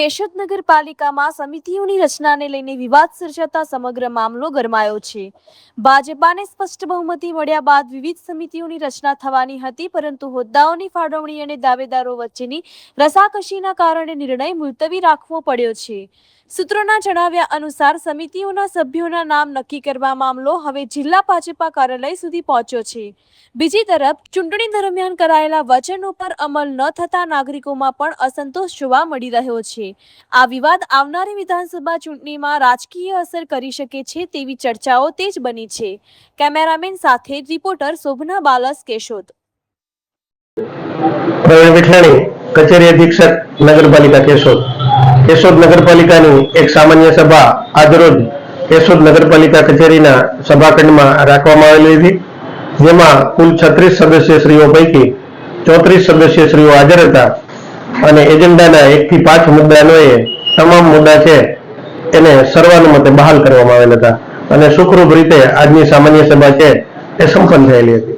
કેશોદ નગરપાલિકામાં સમિતિઓની રચનાને લઈને વિવાદ સર્જાતા સમગ્ર મામલો ગરમાયો છે। ભાજપાને સ્પષ્ટ બહુમતી મળ્યા બાદ વિવિધ સમિતિઓની રચના થવાની હતી, પરંતુ હોદ્દાઓની ફાળવણી અને દાવેદારો વચ્ચેની રસાકસીના કારણે નિર્ણય મુલતવી રાખવો પડ્યો છે। સૂત્રોના જણાવ્યા અનુસાર સમિતિઓના સભ્યોના નામ નક્કી કરવા મામલો હવે જિલ્લા ભાજપા કાર્યાલય સુધી પહોંચ્યો છે। બીજી તરફ ચૂંટણી દરમિયાન કરાયેલા વચનો પર અમલ ન થતા નાગરિકોમાં પણ અસંતોષ જોવા મળી રહ્યો છે। આ વિવાદ આવનારી વિધાનસભા ચૂંટણીમાં રાજકીય અસર કરી શકે છે તેવી ચર્ચાઓ તેજ બની છે। કેમેરામેન સાથે રિપોર્ટર શોભના બાલસ, કેશોદ। પ્રવીણ વિઠલાણી, કચેરી અધિક્ષક નગરપાલિકા કેશોદ। કેશોદ નગરપાલિકાની એક સામાન્ય સભા આજરોજ કેશોદ નગરપાલિકા કચેરીના સભાખંડમાં રાખવામાં આવેલી હતી, જેમાં કુલ 36 સદસ્યશ્રીઓ પૈકી 34 સદસ્યશ્રીઓ હાજર હતા અને એજન્ડાના 1 થી 5 મુદ્દાઓએ તમામ મુદ્દા છે એને સર્વાનુમતે બહાલ કરવામાં આવેલ હતા અને સુખરૂપ રીતે આજની સામાન્ય સભા છે એ સંપન્ન થયેલી હતી।